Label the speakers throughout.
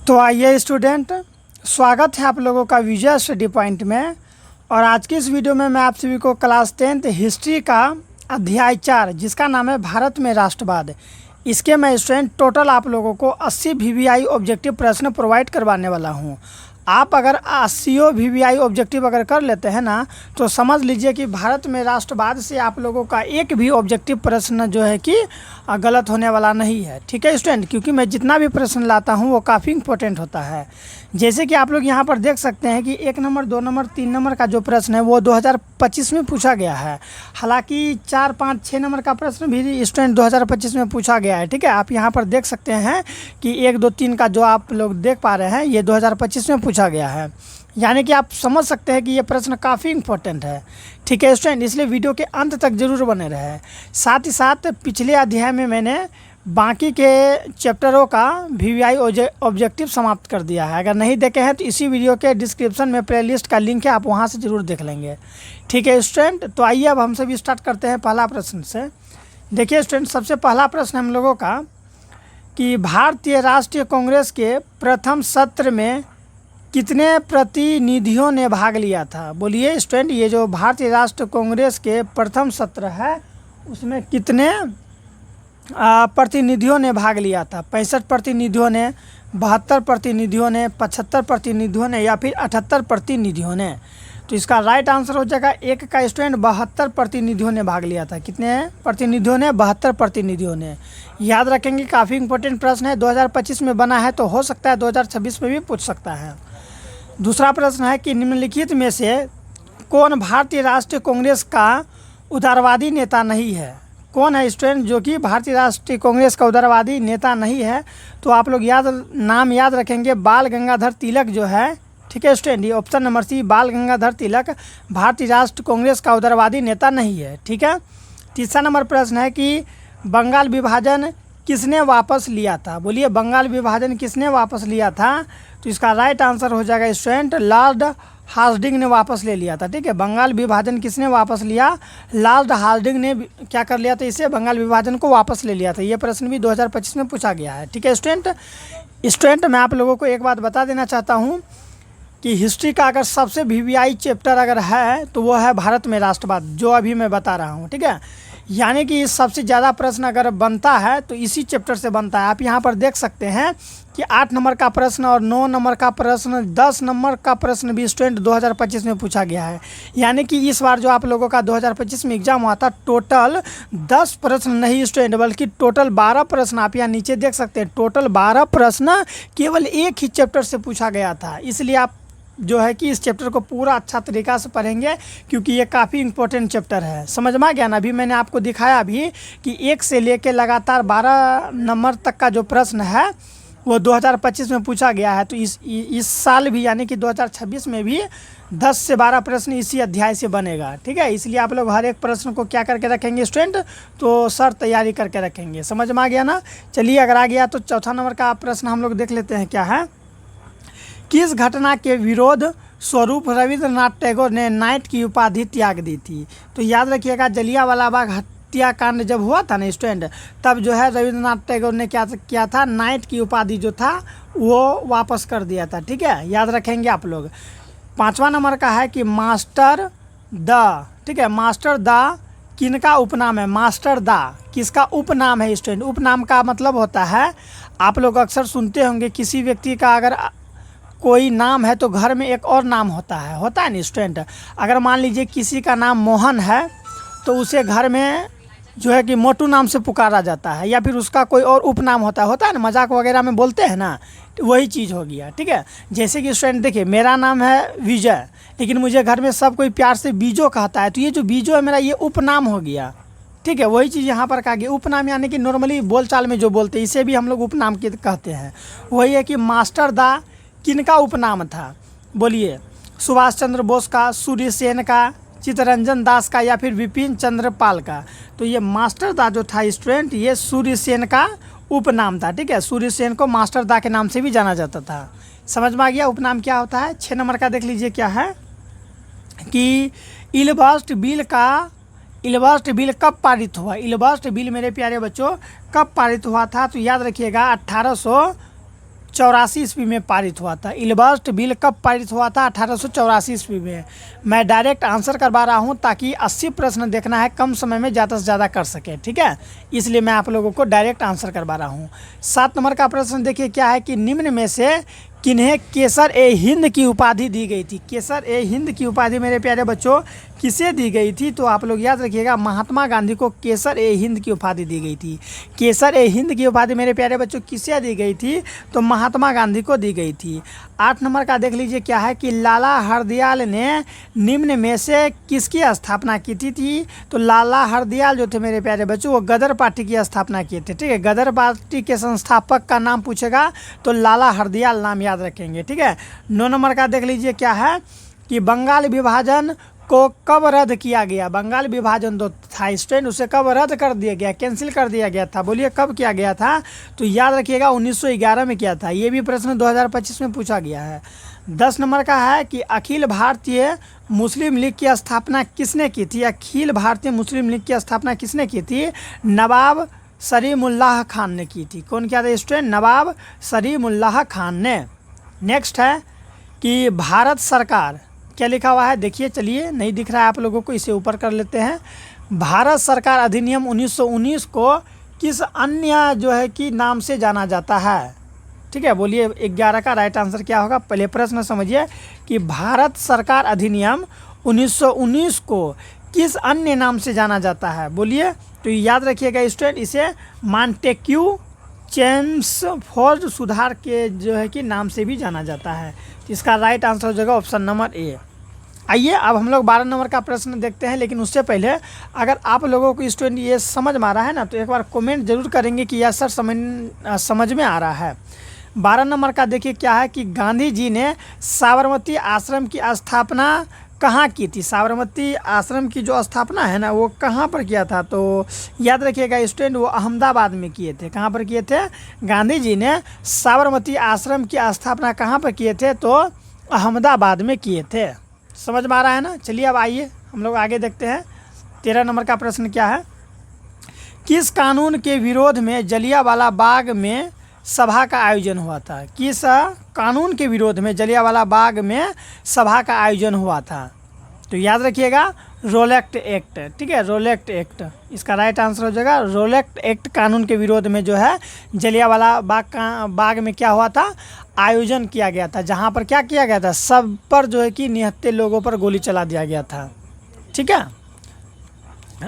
Speaker 1: तो आइए स्टूडेंट, स्वागत है आप लोगों का विजय स्टडी पॉइंट में। और आज की इस वीडियो में मैं आप सभी को क्लास 10th हिस्ट्री का अध्याय 4 जिसका नाम है भारत में राष्ट्रवाद, इसके मैं स्टूडेंट टोटल आप लोगों को 80 VVI ऑब्जेक्टिव प्रश्न प्रोवाइड करवाने वाला हूं। आप अगर 80 VVI ऑब्जेक्टिव अगर कर लेते हैं ना, तो समझ लीजिए कि भारत में राष्ट्रवाद से आप लोगों का एक भी ऑब्जेक्टिव प्रश्न जो है कि गलत होने वाला नहीं है। ठीक है स्टूडेंट, क्योंकि मैं जितना भी प्रश्न लाता हूं वो काफ़ी इंपॉर्टेंट होता है। जैसे कि आप लोग यहां पर देख सकते हैं कि 1 नंबर 2 नंबर 3 नंबर का जो प्रश्न है वो 2025 में पूछा गया है। हालांकि 4 5 6 नंबर का प्रश्न भी स्टूडेंट 2025 में पूछा गया है। ठीक है, आप यहां पर देख सकते हैं कि 1 2 3 का जो आप लोग देख पा रहे हैं ये 2025 में पूछा गया है। यानी कि आप समझ सकते हैं कि ये प्रश्न काफ़ी इंपॉर्टेंट है। ठीक है स्टूडेंट, इसलिए वीडियो के अंत तक जरूर बने रहे। साथ ही साथ पिछले अध्याय में मैंने बाकी के चैप्टरों का VVI ऑब्जेक्टिव समाप्त कर दिया है। अगर नहीं देखे हैं तो इसी वीडियो के डिस्क्रिप्शन में प्लेलिस्ट का लिंक है, आप वहां से ज़रूर देख लेंगे। ठीक है स्टूडेंट, तो आइए अब हम सभी स्टार्ट करते हैं पहला प्रश्न से। देखिए स्टूडेंट, सबसे पहला प्रश्न हम लोगों का कि भारतीय राष्ट्रीय कांग्रेस के प्रथम सत्र में कितने प्रतिनिधियों ने भाग लिया था? बोलिए स्टूडेंट, ये जो भारतीय राष्ट्रीय कांग्रेस के प्रथम सत्र है उसमें कितने प्रतिनिधियों ने भाग लिया था? 65 प्रतिनिधियों ने, 72 प्रतिनिधियों ने, 75 प्रतिनिधियों ने या फिर 78 प्रतिनिधियों ने? तो इसका राइट आंसर हो जाएगा एक का स्टूडेंट 72 प्रतिनिधियों ने भाग लिया था। कितने प्रतिनिधियों ने? 72 प्रतिनिधियों ने। याद रखेंगे, काफ़ी इंपॉर्टेंट प्रश्न है, 2025 में बना है तो हो सकता है 2026 में भी पूछ सकता है। दूसरा प्रश्न है कि निम्नलिखित में से कौन भारतीय राष्ट्रीय कांग्रेस का उदारवादी नेता नहीं है? कौन है स्टूडेंट जो कि भारतीय राष्ट्रीय कांग्रेस का उदारवादी नेता नहीं है? तो आप लोग नाम याद रखेंगे, बाल गंगाधर तिलक जो है। ठीक है स्टूडेंट, ये ऑप्शन नंबर सी, बाल गंगाधर तिलक भारतीय राष्ट्रीय कांग्रेस का उदारवादी नेता नहीं है। ठीक है। तीसरा नंबर प्रश्न है कि बंगाल विभाजन किसने वापस लिया था? बोलिए, बंगाल विभाजन किसने वापस लिया था? तो इसका राइट आंसर हो जाएगा स्टूडेंट लॉर्ड हार्डिंग ने वापस ले लिया था। ठीक है, बंगाल विभाजन किसने वापस लिया? लॉर्ड हार्डिंग ने क्या कर लिया था? इसे बंगाल विभाजन को वापस ले लिया था। ये प्रश्न भी 2025 में पूछा गया है। ठीक है स्टूडेंट, मैं आप लोगों को एक बात बता देना चाहता हूँ कि हिस्ट्री का अगर सबसे VVI चैप्टर अगर है तो वो है भारत में राष्ट्रवाद, जो अभी मैं बता रहा हूँ। ठीक है, यानी कि सबसे ज़्यादा प्रश्न अगर बनता है तो इसी चैप्टर से बनता है। आप यहाँ पर देख सकते हैं कि 8 नंबर का प्रश्न और 9 नंबर का प्रश्न, 10 नंबर का प्रश्न भी स्टूडेंट 2025 में पूछा गया है। यानी कि इस बार जो आप लोगों का 2025 में एग्जाम हुआ था, टोटल 10 प्रश्न नहीं स्टूडेंट बल्कि टोटल 12 प्रश्न, आप यहाँ नीचे देख सकते हैं, टोटल 12 प्रश्न केवल एक ही चैप्टर से पूछा गया था। इसलिए आप जो है कि इस चैप्टर को पूरा अच्छा तरीक़ा से पढ़ेंगे क्योंकि ये काफ़ी इंपॉर्टेंट चैप्टर है। समझ में आ गया ना? अभी मैंने आपको दिखाया भी कि 1 से लेकर लगातार 12 नंबर तक का जो प्रश्न है वो 2025 में पूछा गया है। तो इस साल भी यानी कि 2026 में भी 10 से 12 प्रश्न इसी अध्याय से बनेगा। ठीक है, इसलिए आप लोग हर एक प्रश्न को क्या करके रखेंगे स्टूडेंट? तो सर तैयारी करके रखेंगे। समझ में आ गया ना? चलिए, अगर आ गया तो चौथा नंबर का प्रश्न हम लोग देख लेते हैं क्या है। किस घटना के विरोध स्वरूप रविंद्रनाथ टैगोर ने नाइट की उपाधि त्याग दी थी? तो याद रखिएगा, जलियांवाला बाग हत्याकांड जब हुआ था ना स्टूडेंट, तब जो है रविंद्रनाथ टैगोर ने क्या किया था? नाइट की उपाधि जो था वो वापस कर दिया था। ठीक है, याद रखेंगे आप लोग। 5वां नंबर का है कि मास्टर द, ठीक है, मास्टर द किनका उपनाम है? मास्टर द किसका उपनाम है स्टूडेंट? उपनाम का मतलब होता है, आप लोग अक्सर सुनते होंगे किसी व्यक्ति का अगर कोई नाम है तो घर में एक और नाम होता है ना स्टूडेंट। अगर मान लीजिए किसी का नाम मोहन है तो उसे घर में जो है कि मोटू नाम से पुकारा जाता है, या फिर उसका कोई और उपनाम होता है ना, मजाक वगैरह में बोलते हैं ना, तो वही चीज़ हो गया। ठीक है, जैसे कि स्टूडेंट देखिए, मेरा नाम है विजय लेकिन मुझे घर में सब कोई प्यार से बीजो कहता है, तो ये जो बीजो है मेरा, ये उपनाम हो गया। ठीक है, वही चीज़ यहाँ पर कहा गया। उपनाम यानी कि नॉर्मली बोलचाल में जो बोलते हैं इसे भी हम लोग उपनाम कहते हैं। वही है कि मास्टर दा किनका उपनाम था? बोलिए, सुभाष चंद्र बोस का, सूर्य सेन का, चित्तरंजन दास का या फिर विपिन चंद्र पाल का? तो ये मास्टर दा जो था स्टूडेंट, ये सूर्य सेन का उपनाम था। ठीक है, सूर्य सेन को मास्टर दा के नाम से भी जाना जाता था। समझ में आ गया उपनाम क्या होता है? 6 नंबर का देख लीजिए क्या है कि इलबस्ट बिल कब पारित हुआ? इलबस्ट बिल मेरे प्यारे बच्चों कब पारित हुआ था? तो याद रखिएगा 1884 ईस्वी में पारित हुआ था। इलबर्ट बिल कब पारित हुआ था? 1884 ईस्वी में। मैं डायरेक्ट आंसर करवा रहा हूँ ताकि 80 प्रश्न देखना है, कम समय में ज़्यादा से ज़्यादा कर सके, ठीक है, इसलिए मैं आप लोगों को डायरेक्ट आंसर करवा रहा हूँ। 7 नंबर का प्रश्न देखिए क्या है कि निम्न में से किन्हें केसर ए हिंद की उपाधि दी गई थी? केसर ए हिंद की उपाधि मेरे प्यारे बच्चों किसे दी गई थी? तो आप लोग याद रखिएगा, महात्मा गांधी को केसर ए हिंद की उपाधि दी गई थी। केसर ए हिंद की उपाधि मेरे प्यारे बच्चों किसे दी गई थी? तो महात्मा गांधी को दी गई थी। 8 नंबर का देख लीजिए क्या है कि लाला हरदयाल ने निम्न में से किसकी स्थापना की थी? तो लाला हरदयाल जो थे मेरे प्यारे बच्चों, वो गदर पार्टी की स्थापना किए थे, ठीक है। गदर पार्टी के संस्थापक का नाम पूछेगा तो लाला हरदयाल नाम याद रखेंगे, ठीक है। 9 नंबर का देख लीजिए क्या है कि बंगाल विभाजन को कब रद्द किया गया? बंगाल विभाजन जो था स्टूडेंट, उसे कब रद्द कर दिया गया, कैंसिल कर दिया गया था? बोलिए कब किया गया था? तो याद रखिएगा 1911 में किया था। ये भी प्रश्न 2025 में पूछा गया है। 10 नंबर का है कि अखिल भारतीय मुस्लिम लीग की स्थापना किसने की थी? अखिल भारतीय मुस्लिम लीग की स्थापना किसने की थी? नवाब सलीमुल्लाह खान ने की थी। कौन किया था स्टूडेंट? नवाब सलीमुल्लाह खान ने। नेक्स्ट है कि भारत सरकार, क्या लिखा हुआ है देखिए, चलिए नहीं दिख रहा है आप लोगों को, इसे ऊपर कर लेते हैं। भारत सरकार अधिनियम 1919 को किस अन्य जो है कि नाम से जाना जाता है? ठीक है, बोलिए 11 का राइट आंसर क्या होगा? पहले प्रश्न समझिए कि भारत सरकार अधिनियम 1919 को किस अन्य नाम से जाना जाता है? बोलिए, तो याद रखिएगा स्टूडेंट, इसे मॉन्टेक्यू चेम्सफोर्ड सुधार के जो है कि नाम से भी जाना जाता है। इसका राइट आंसर हो जाएगा ऑप्शन नंबर ए। आइए अब हम लोग 12 नंबर का प्रश्न देखते हैं, लेकिन उससे पहले अगर आप लोगों को स्टूडेंट ये समझ में आ रहा है ना, तो एक बार कमेंट जरूर करेंगे कि यह सर समझ में आ रहा है। 12 नंबर का देखिए क्या है कि गांधी जी ने साबरमती आश्रम की स्थापना कहाँ की थी? साबरमती आश्रम की जो स्थापना है ना, वो कहाँ पर किया था? तो याद रखिएगा स्टूडेंट, वो अहमदाबाद में किए थे। कहाँ पर किए थे? गांधी जी ने साबरमती आश्रम की स्थापना कहाँ पर किए थे? तो अहमदाबाद में किए थे। समझ में आ रहा है ना? चलिए अब आइए हम लोग आगे देखते हैं। 13 नंबर का प्रश्न क्या है? किस कानून के विरोध में जलियांवाला बाग में सभा का आयोजन हुआ था? किस कानून के विरोध में जलियांवाला बाग में सभा का आयोजन हुआ था? तो याद रखिएगा रोलेक्ट एक्ट, ठीक है, रोलेक्ट एक्ट इसका राइट आंसर हो जाएगा। रोलेक्ट एक्ट कानून के विरोध में जो है जलियांवाला बाग में क्या हुआ था? आयोजन किया गया था, जहाँ पर क्या किया गया था? सब पर जो है कि निहत्थे लोगों पर गोली चला दिया गया था, ठीक है।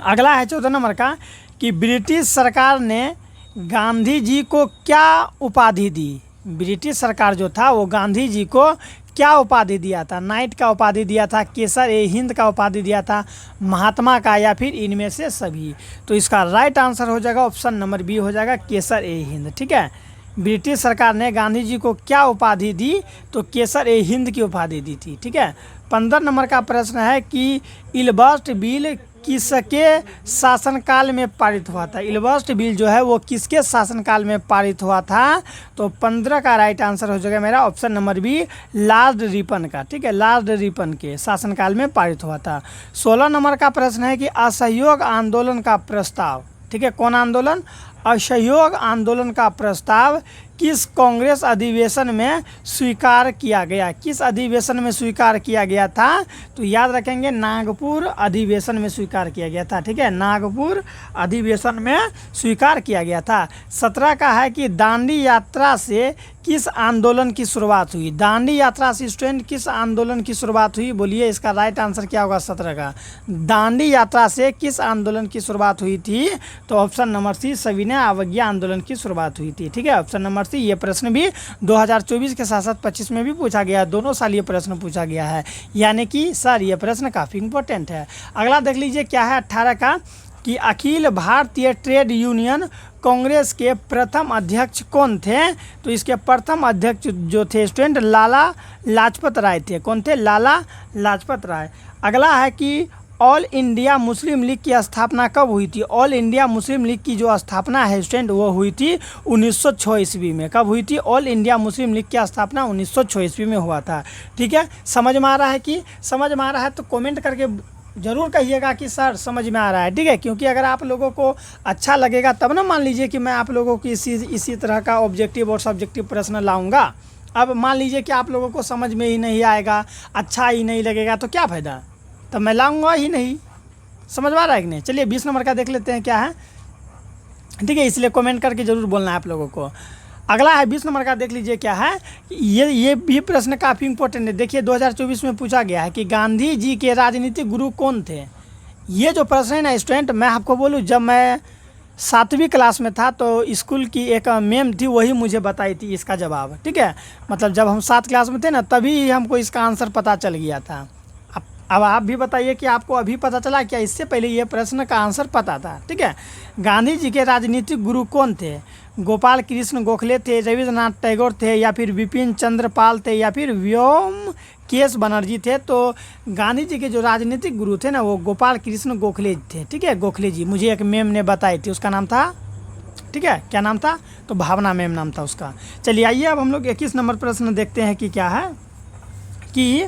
Speaker 1: अगला है 14 नंबर का कि ब्रिटिश सरकार ने गांधी जी को क्या उपाधि दी? ब्रिटिश सरकार जो था वो गांधी जी को क्या उपाधि दिया था? नाइट का उपाधि दिया था, केसर ए हिंद का उपाधि दिया था, महात्मा का, या फिर इनमें से सभी? तो इसका राइट आंसर हो जाएगा ऑप्शन नंबर बी हो जाएगा, केसर ए हिंद, ठीक है। ब्रिटिश सरकार ने गांधी जी को क्या उपाधि दी? तो केसर ए हिंद की उपाधि दी थी, ठीक है। 15 नंबर का प्रश्न है कि इलबर्ट बिल किसके शासनकाल में पारित हुआ था? इलबर्ट बिल जो है वो किसके शासनकाल में पारित हुआ था? तो 15 का राइट आंसर हो जाएगा मेरा option number B, Lord Ripon का, ठीक है, लॉर्ड रिपन के शासनकाल में पारित हुआ था। 16 नंबर का प्रश्न है कि असहयोग आंदोलन का प्रस्ताव, ठीक है, कौन आंदोलन? असहयोग आंदोलन का प्रस्ताव किस कांग्रेस अधिवेशन में स्वीकार किया गया? किस अधिवेशन में स्वीकार किया गया था? तो याद रखेंगे नागपुर अधिवेशन में स्वीकार किया गया था, ठीक है, नागपुर अधिवेशन में स्वीकार किया गया था। 17 का है कि दांडी यात्रा से किस आंदोलन की शुरुआत हुई? दांडी यात्रा से स्टूडेंट किस आंदोलन की शुरुआत हुई? बोलिए इसका राइट आंसर क्या होगा 17 का? दांडी यात्रा से किस आंदोलन की शुरुआत हुई थी? तो ऑप्शन नंबर सी, सविनय अवज्ञा आंदोलन की शुरुआत हुई थी, ठीक है, ऑप्शन नंबर सी। ये प्रश्न भी 2024 के साथ साथ 25 में भी पूछा गया, दोनों साल ये प्रश्न पूछा गया है, यानी कि सर ये प्रश्न काफ़ी इंपॉर्टेंट है। अगला देख लीजिए क्या है 18 का कि अखिल भारतीय ट्रेड यूनियन कांग्रेस के प्रथम अध्यक्ष कौन थे? तो इसके प्रथम अध्यक्ष जो थे स्टूडेंट लाला लाजपत राय थे। कौन थे? लाला लाजपत राय। अगला है कि ऑल इंडिया मुस्लिम लीग की स्थापना कब हुई थी? ऑल इंडिया मुस्लिम लीग की जो स्थापना है स्टूडेंट वो हुई थी 1906 ईस्वी में। कब हुई थी? ऑल इंडिया मुस्लिम लीग की स्थापना 1906 ईस्वी में हुआ था, ठीक है। समझ में आ रहा है कि समझ में आ रहा है तो कमेंट करके ज़रूर कहिएगा कि सर समझ में आ रहा है, ठीक है। क्योंकि अगर आप लोगों को अच्छा लगेगा तब ना, मान लीजिए कि मैं आप लोगों की इसी तरह का ऑब्जेक्टिव और सब्जेक्टिव प्रश्न लाऊंगा। अब मान लीजिए कि आप लोगों को समझ में ही नहीं आएगा, अच्छा ही नहीं लगेगा, तो क्या फ़ायदा, तब मैं लाऊंगा ही नहीं। समझ में आ रहा है कि नहीं। चलिए 20 नंबर का देख लेते हैं क्या है, ठीक है। इसलिए कमेंट करके ज़रूर बोलना है आप लोगों को। अगला है 20 नंबर का, देख लीजिए क्या है। ये भी प्रश्न काफ़ी इंपॉर्टेंट है। देखिए 2024 में पूछा गया है कि गांधी जी के राजनीतिक गुरु कौन थे। ये जो प्रश्न है ना स्टूडेंट, मैं आपको बोलूँ, जब मैं 7वीं क्लास में था तो स्कूल की एक मैम थी, वही मुझे बताई थी इसका जवाब, ठीक है। मतलब जब हम 7 क्लास में थे ना, तभी हमको इसका आंसर पता चल गया था। अब आप भी बताइए कि आपको अभी पता चला क्या, इससे पहले ये प्रश्न का आंसर पता था, ठीक है। गांधी जी के राजनीतिक गुरु कौन थे। गोपाल कृष्ण गोखले थे, रविन्द्रनाथ टैगोर थे, या फिर विपिन चंद्र पाल थे, या फिर व्योमकेश बनर्जी थे। तो गांधी जी के जो राजनीतिक गुरु थे ना, वो गोपाल कृष्ण गोखले थे, ठीक है। गोखले जी मुझे एक मैम ने बताई थी, उसका नाम था, ठीक है, क्या नाम था, तो भावना मैम नाम था उसका। चलिए आइए अब हम लोग 21 नंबर प्रश्न देखते हैं कि क्या है, कि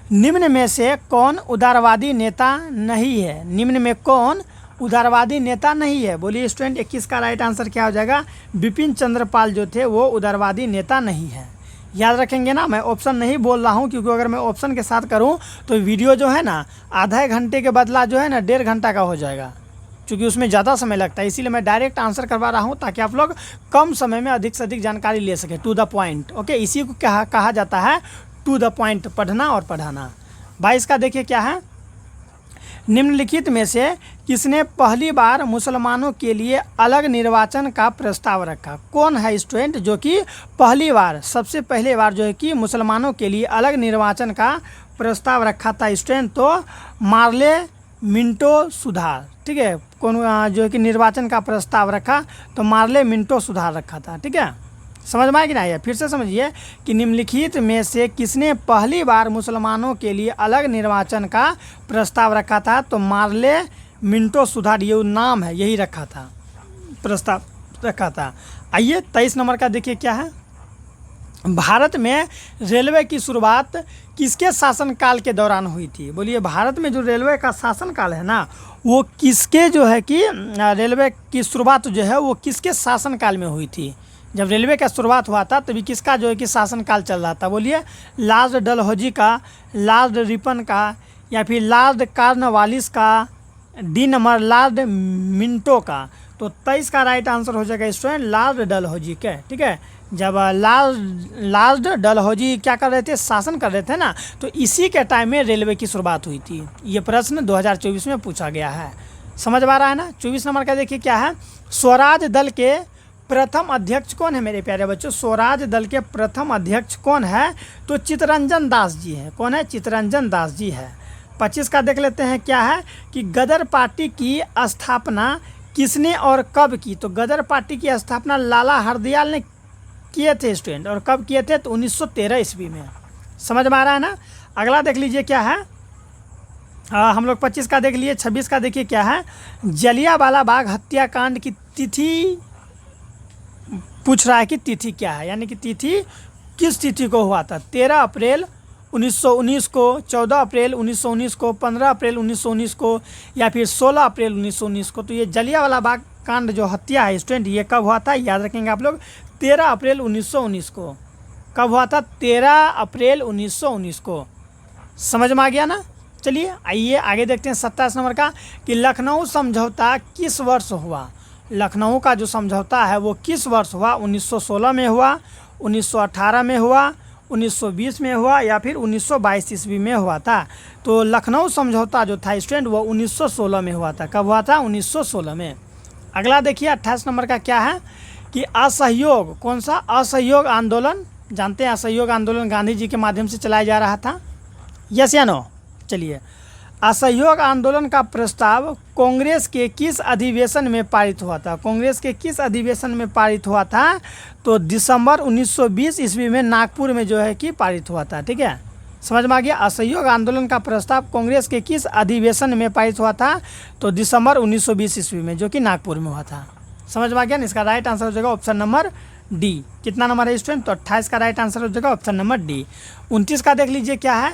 Speaker 1: निम्न में से कौन उदारवादी नेता नहीं है। निम्न में कौन उदारवादी नेता नहीं है, बोलिए स्टूडेंट। 21 का राइट आंसर क्या हो जाएगा, विपिन चंद्र पाल जो थे वो उदारवादी नेता नहीं है। याद रखेंगे ना, मैं ऑप्शन नहीं बोल रहा हूँ, क्योंकि अगर मैं ऑप्शन के साथ करूँ तो वीडियो जो है ना आधा घंटे के बदला जो है ना 1.5 घंटा का हो जाएगा, क्योंकि उसमें ज़्यादा समय लगता है। इसीलिए मैं डायरेक्ट आंसर करवा रहा हूँ, ताकि आप लोग कम समय में अधिक से अधिक जानकारी ले सकें, टू द पॉइंट। ओके, इसी को कहा जाता है टू द पॉइंट, पढ़ना और पढ़ाना। 22 का देखिए क्या है, निम्नलिखित में से किसने पहली बार मुसलमानों के लिए अलग निर्वाचन का प्रस्ताव रखा। कौन है स्टूडेंट जो कि पहली बार, सबसे पहले बार जो है कि मुसलमानों के लिए अलग निर्वाचन का प्रस्ताव रखा था स्टूडेंट, तो मार्ले मिंटो सुधार, ठीक है। कौन जो है कि निर्वाचन का प्रस्ताव रखा, तो मार्ले मिंटो सुधार रखा था, ठीक है। समझ में आया कि नहीं आया, फिर से समझिए कि निम्नलिखित में से किसने पहली बार मुसलमानों के लिए अलग निर्वाचन का प्रस्ताव रखा था, तो मार्ले मिंटो सुधार, ये नाम है, यही रखा था, प्रस्ताव रखा था। आइए 23 नंबर का देखिए क्या है, भारत में रेलवे की शुरुआत किसके शासनकाल के दौरान हुई थी। बोलिए भारत में जो रेलवे का शासनकाल है ना, वो किसके जो है कि रेलवे की शुरुआत जो है वो किसके शासनकाल में हुई थी। जब रेलवे का शुरुआत हुआ था तभी किसका जो है कि शासनकाल चल रहा था, बोलिए लॉर्ड डलहौजी का, लॉर्ड रिपन का, या फिर लॉर्ड कॉर्नवालिस का, डी नंबर लॉर्ड मिंटो का। तो 23 का राइट आंसर हो जाएगा स्टूडेंट लॉर्ड डलहौजी के, ठीक है। जब लॉर्ड डलहौजी क्या कर रहे थे, शासन कर रहे थे ना, तो इसी के टाइम में रेलवे की शुरुआत हुई थी। ये प्रश्न 2024 में पूछा गया है, समझ में आ रहा है ना। 24 नंबर का देखिए क्या है, स्वराज दल के प्रथम अध्यक्ष कौन है मेरे प्यारे बच्चों। स्वराज दल के प्रथम अध्यक्ष कौन है, तो चित्तरंजन दास जी हैं। कौन है, चित्तरंजन दास जी है। 25 का देख लेते हैं क्या है, कि गदर पार्टी की स्थापना किसने और कब की। तो गदर पार्टी की स्थापना लाला हरदयाल ने किए थे स्टूडेंट, और कब किए थे, तो 1913 ईस्वी में। समझ में आ रहा है ना। अगला देख लीजिए क्या है, हम लोग 25 का देख लिए। 26 का देखिए क्या है, जलियांवाला बाग हत्याकांड की तिथि पूछ रहा है कि तिथि क्या है, यानी कि तिथि किस तिथि को हुआ था। 13 अप्रैल 1919 को, 14 अप्रैल 1919 को, 15 अप्रैल 1919 को, या फिर 16 अप्रैल 1919 को। तो ये जलियांवाला बाग कांड जो हत्या है स्टूडेंट, ये कब हुआ था, याद रखेंगे आप लोग, 13 अप्रैल 1919 को। कब हुआ था, 13 अप्रैल 1919 को। समझ में आ गया ना। चलिए आइए आगे देखते हैं 27 नंबर का, कि लखनऊ समझौता किस वर्ष हुआ। लखनऊ का जो समझौता है वो किस वर्ष हुआ, 1916 में हुआ, 1918 में हुआ, 1920 में हुआ, या फिर 1922 ईस्वी में हुआ था। तो लखनऊ समझौता जो था स्टूडेंट वो 1916 में हुआ था। कब हुआ था, 1916 में। अगला देखिए 28 नंबर का क्या है, कि असहयोग, कौन सा, असहयोग आंदोलन। जानते हैं असहयोग आंदोलन गांधी जी के माध्यम से चलाया जा रहा था, यस या नो। चलिए, असहयोग आंदोलन का प्रस्ताव कांग्रेस के किस अधिवेशन में पारित हुआ था। कांग्रेस के किस अधिवेशन में पारित हुआ था, तो दिसंबर 1920 ईस्वी में नागपुर में जो है कि पारित हुआ था, ठीक है। समझ में आ गया। असहयोग आंदोलन का प्रस्ताव कांग्रेस के किस अधिवेशन में पारित हुआ था, तो दिसंबर 1920 ईस्वी में, जो कि नागपुर में हुआ था। समझ में आ गया ना। इसका राइट आंसर हो जाएगा ऑप्शन नंबर डी। कितना नंबर है स्टूडेंट, तो 28 का राइट आंसर हो जाएगा ऑप्शन नंबर डी। 29 का देख लीजिए क्या है,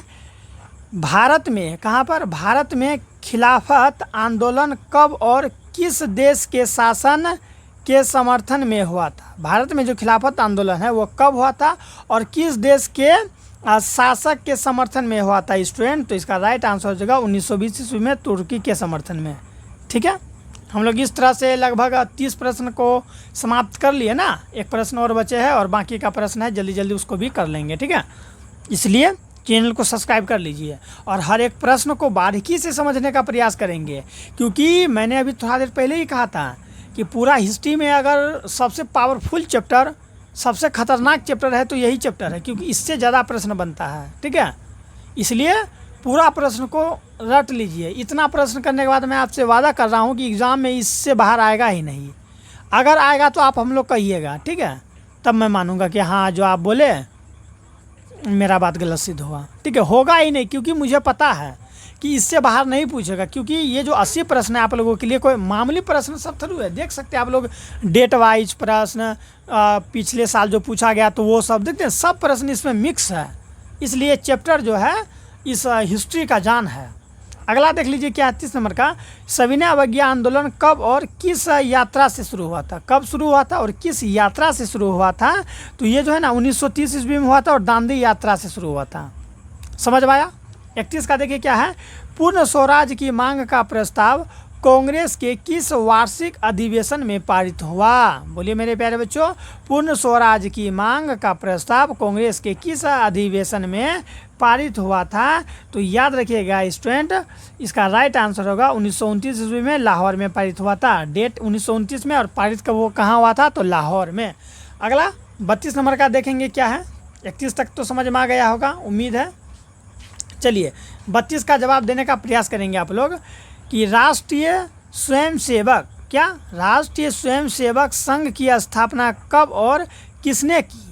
Speaker 1: भारत में, कहाँ पर, भारत में खिलाफत आंदोलन कब और किस देश के शासन के समर्थन में हुआ था? भारत में जो खिलाफत आंदोलन है वो कब हुआ था और किस देश के शासक के समर्थन में हुआ था स्टूडेंट? तो इसका राइट आंसर हो जाएगा 1920 ईस्वी में तुर्की के समर्थन में। ठीक है, हम लोग इस तरह से लगभग 30 प्रश्न को समाप्त कर लिए ना। एक प्रश्न और बचे हैं और बाकी का प्रश्न है, जल्दी जल्दी उसको भी कर लेंगे। ठीक है, इसलिए चैनल को सब्सक्राइब कर लीजिए और हर एक प्रश्न को बारीकी से समझने का प्रयास करेंगे, क्योंकि मैंने अभी थोड़ा देर पहले ही कहा था कि पूरा हिस्ट्री में अगर सबसे पावरफुल चैप्टर, सबसे खतरनाक चैप्टर है तो यही चैप्टर है, क्योंकि इससे ज़्यादा प्रश्न बनता है। ठीक है, इसलिए पूरा प्रश्न को रट लीजिए। इतना प्रश्न करने के बाद मैं आपसे वादा कर रहा हूँ कि एग्ज़ाम में इससे बाहर आएगा ही नहीं। अगर आएगा तो आप हम लोग कहिएगा, ठीक है, तब मैं मानूंगा कि हाँ जो आप बोले मेरा बात गलत सिद्ध हुआ। ठीक है, होगा ही नहीं, क्योंकि मुझे पता है कि इससे बाहर नहीं पूछेगा, क्योंकि ये जो 80 प्रश्न है आप लोगों के लिए कोई मामूली प्रश्न सब थोड़ी है। देख सकते हैं आप लोग डेट वाइज प्रश्न, पिछले साल जो पूछा गया तो वो सब देखते हैं, सब प्रश्न इसमें मिक्स है। इसलिए चैप्टर जो है इस हिस्ट्री का जान है। अगला देख लीजिए क्या 30 नंबर का, सविनय अवज्ञा आंदोलन कब और किस यात्रा से शुरू हुआ था? कब शुरू हुआ था और किस यात्रा से शुरू हुआ था? तो ये जो है ना 1930 ईस्वी में हुआ था और दांडी यात्रा से शुरू हुआ था। समझ में आया? 31 का देखिए क्या है, पूर्ण स्वराज की मांग का प्रस्ताव कांग्रेस के किस वार्षिक अधिवेशन में पारित हुआ? बोलिए मेरे प्यारे बच्चों, पूर्ण स्वराज की मांग का प्रस्ताव कांग्रेस के किस अधिवेशन में पारित हुआ था? तो याद रखिएगा स्टूडेंट, इसका राइट आंसर होगा 1929 ईस्वी में लाहौर में पारित हुआ था। डेट 1929 में और पारित का वो कहाँ हुआ था? तो लाहौर में। अगला 32 नंबर का देखेंगे क्या है। 31 तक तो समझ में आ गया होगा, उम्मीद है। चलिए 32 का जवाब देने का प्रयास करेंगे आप लोग कि राष्ट्रीय स्वयंसेवक, क्या राष्ट्रीय स्वयंसेवक संघ की स्थापना कब और किसने की?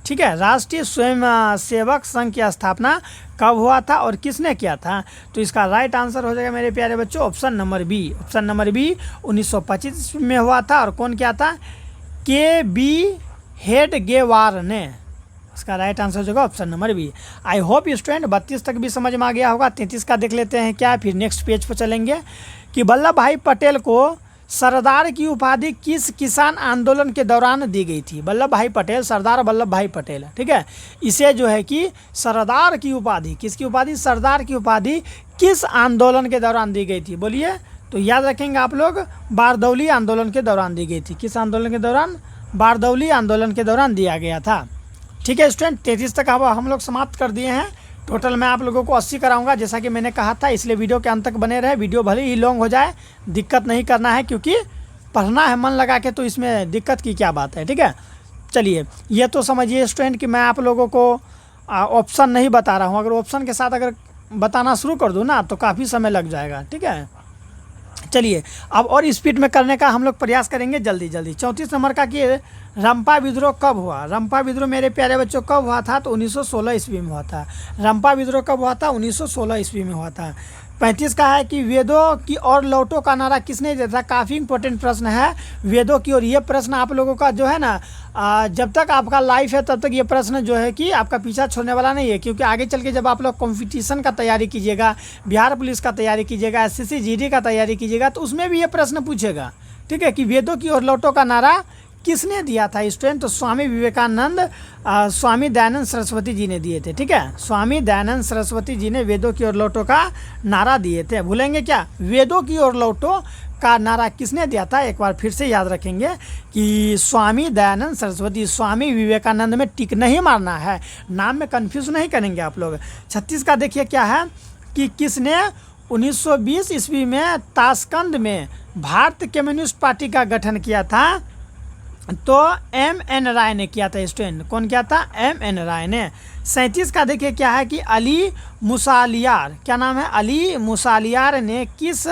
Speaker 1: ठीक है, राष्ट्रीय स्वयंसेवक संघ की स्थापना कब हुआ था और किसने किया था? तो इसका राइट आंसर हो जाएगा मेरे प्यारे बच्चों option number B. Option number B 1925 में हुआ था। और कौन किया था? के.बी. हेडगेवार ने। इसका राइट आंसर हो जाएगा option number B. I hope student 32 तक भी समझ में आ गया होगा। 33 का देख लेते हैं क्या, फिर नेक्स्ट पेज पर चलेंगे कि वल्लभ भाई पटेल को सरदार की उपाधि किस किसान आंदोलन के दौरान दी गई थी? वल्लभ भाई पटेल, सरदार वल्लभ भाई पटेल, ठीक है, इसे जो है कि सरदार की उपाधि, किसकी उपाधि? सरदार की उपाधि किस आंदोलन के दौरान दी गई थी? बोलिए। तो याद रखेंगे आप लोग, बारदौली आंदोलन के दौरान दी गई थी। किस आंदोलन के दौरान? बारदौली आंदोलन के दौरान दिया गया था। ठीक है स्टूडेंट, 33 तक हम लोग समाप्त कर दिए हैं। टोटल मैं आप लोगों को 80 कराऊंगा जैसा कि मैंने कहा था, इसलिए वीडियो के अंत तक बने रहे। वीडियो भले ही लॉन्ग हो जाए, दिक्कत नहीं करना है, क्योंकि पढ़ना है मन लगा के, तो इसमें दिक्कत की क्या बात है। ठीक है, चलिए ये तो समझिए स्टूडेंट कि मैं आप लोगों को ऑप्शन नहीं बता रहा हूँ। अगर ऑप्शन के साथ अगर बताना शुरू कर दूँ ना तो काफ़ी समय लग जाएगा। ठीक है, चलिए अब और स्पीड में करने का हम लोग प्रयास करेंगे जल्दी जल्दी। 34 नंबर का कि रंपा विद्रोह कब हुआ? रंपा विद्रोह मेरे प्यारे बच्चों कब हुआ था? तो 1916 ईस्वी में हुआ था। रंपा विद्रोह कब हुआ था? 1916 ईस्वी में हुआ था। 35 का है कि वेदों की ओर लौटो का नारा किसने दिया था? काफ़ी इंपॉर्टेंट प्रश्न है, वेदों की ओर। ये प्रश्न आप लोगों का जो है ना, जब तक आपका लाइफ है तब तक ये प्रश्न जो है कि आपका पीछा छोड़ने वाला नहीं है, क्योंकि आगे चल के जब आप लोग कंपटीशन का तैयारी कीजिएगा, बिहार पुलिस का तैयारी कीजिएगा, एसएससी जीडी का तैयारी कीजिएगा, तो उसमें भी ये प्रश्न पूछेगा। ठीक है, कि वेदों की ओर लौटो का नारा किसने दिया था स्टूडेंट? तो स्वामी विवेकानंद, स्वामी दयानंद सरस्वती जी ने दिए थे। ठीक है, स्वामी दयानंद सरस्वती जी ने वेदों की ओर लौटो का नारा दिए थे। भूलेंगे क्या? वेदों की ओर लौटो का नारा किसने दिया था? एक बार फिर से याद रखेंगे कि स्वामी दयानंद सरस्वती। स्वामी विवेकानंद में टिक नहीं मारना है, नाम में कन्फ्यूज नहीं करेंगे आप लोग। 36 का देखिए क्या है कि किसने 1920 ईस्वी में ताशकंद में भारत कम्युनिस्ट पार्टी का गठन किया था? तो M.N. राय ने किया था स्टूडेंट। कौन किया था? M.N. राय ने। 37 का देखिए क्या है कि अली मुसालियार, क्या नाम है? अली मुसालियार ने किस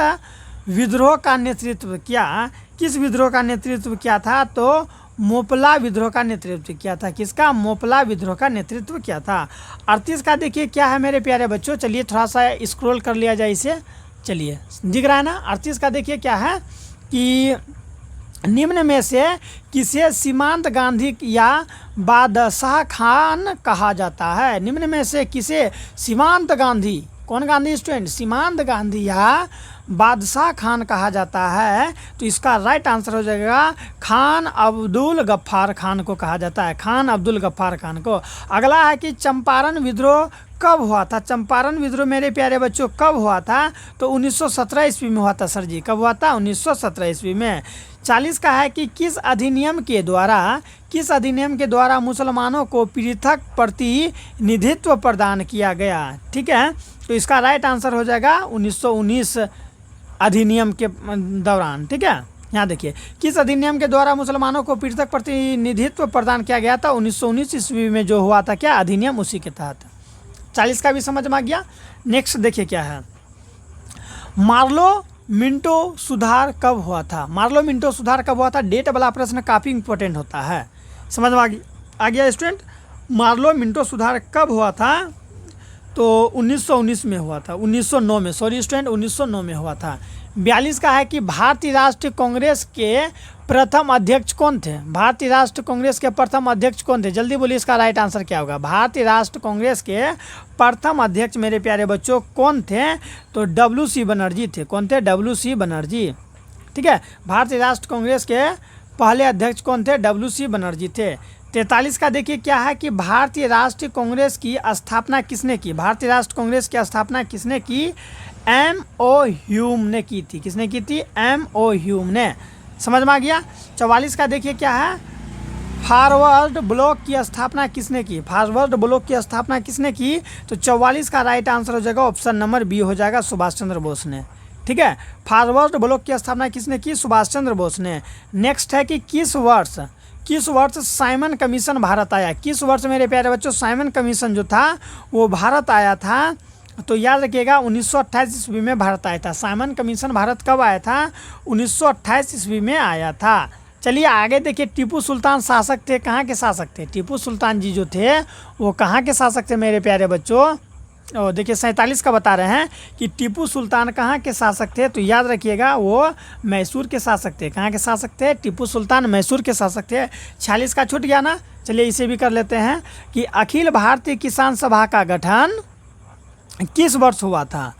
Speaker 1: विद्रोह का नेतृत्व किया? किस विद्रोह का नेतृत्व किया था? तो मोपला विद्रोह का नेतृत्व किया था। किसका? मोपला विद्रोह का नेतृत्व किया था। 38 का देखिए क्या है मेरे प्यारे बच्चों, चलिए थोड़ा सा स्क्रॉल कर लिया जाए इसे। चलिए दिख रहा है ना? 38 का देखिए क्या है कि निम्न में से किसे सीमांत गांधी या बादशाह खान कहा जाता है? निम्न में से किसे सीमांत गांधी कौन गांधी स्टूडेंट? सीमांत गांधी या बादशाह खान कहा जाता है। तो इसका राइट आंसर हो जाएगा खान अब्दुल गफ्फार खान को कहा जाता है, खान अब्दुल गफ्फार खान को। अगला है कि चंपारण विद्रोह कब हुआ था? चंपारण विद्रोह मेरे प्यारे बच्चों कब हुआ था? तो 1917 ईस्वी में हुआ था सर जी। कब हुआ था? 1917 ईस्वी में। 40 का है कि किस अधिनियम के द्वारा मुसलमानों को पृथक प्रतिनिधित्व प्रदान किया गया? ठीक है, तो इसका राइट आंसर हो जाएगा 1919 अधिनियम के दौरान। ठीक है, यहाँ देखिए किस अधिनियम के द्वारा मुसलमानों को पृथक प्रतिनिधित्व प्रदान किया गया था? 1919 ईस्वी में जो हुआ था क्या अधिनियम, उसी के तहत। 40 का भी समझ में आ गया। नेक्स्ट देखिए क्या है, मार्लो मिंटो सुधार कब हुआ था? मार्लो मिंटो सुधार कब हुआ था? डेट वाला प्रश्न काफ़ी इंपॉर्टेंट होता है। समझ में आ गया स्टूडेंट? मार्लो मिंटो सुधार कब हुआ था? तो 1919 में हुआ था, 1909 में, सॉरी स्टूडेंट 1909 में हुआ था। 42 का है कि भारतीय राष्ट्रीय कांग्रेस के प्रथम अध्यक्ष कौन थे? भारतीय राष्ट्र कांग्रेस के प्रथम अध्यक्ष कौन थे? जल्दी बोलिए, इसका राइट आंसर क्या होगा? भारतीय राष्ट्र कांग्रेस के प्रथम अध्यक्ष मेरे प्यारे बच्चों कौन थे? तो WC बनर्जी थे। कौन थे? WC बनर्जी। ठीक है, भारतीय राष्ट्र कांग्रेस के पहले अध्यक्ष कौन थे? WC बनर्जी थे। 43 का देखिए क्या है कि भारतीय राष्ट्रीय कांग्रेस की स्थापना किसने की? भारतीय राष्ट्र कांग्रेस की स्थापना किसने की? M.O. ह्यूम ने की थी। किसने की थी? M.O. ह्यूम ने। समझ में आ गया। 44 का देखिए क्या है, फॉरवर्ड ब्लॉक की स्थापना किसने की? फॉरवर्ड ब्लॉक की स्थापना किसने की? तो 44 का राइट आंसर हो जाएगा ऑप्शन नंबर बी हो जाएगा, सुभाष चंद्र बोस ने। ठीक है, फॉरवर्ड ब्लॉक की स्थापना किसने की? सुभाष चंद्र बोस ने। नेक्स्ट है कि किस वर्ष साइमन कमीशन भारत आया? किस वर्ष मेरे प्यारे बच्चों साइमन कमीशन जो था वो भारत आया था? तो याद रखिएगा 1928 ईस्वी में भारत आया था। साइमन कमीशन भारत कब आया था? 1928 ईस्वी में आया था। चलिए आगे देखिए, टीपू सुल्तान शासक थे, कहाँ के शासक थे? टीपू सुल्तान जी जो थे वो कहाँ के शासक थे मेरे प्यारे बच्चों? और देखिए 47 का बता रहे हैं कि टीपू सुल्तान कहाँ के शासक थे? तो याद रखिएगा वो मैसूर के शासक थे। कहाँ के शासक थे? टीपू सुल्तान मैसूर के शासक थे। 46 का छूट गया ना, चलिए इसे भी कर लेते हैं कि अखिल भारतीय किसान सभा का गठन किस वर्ष हुआ था?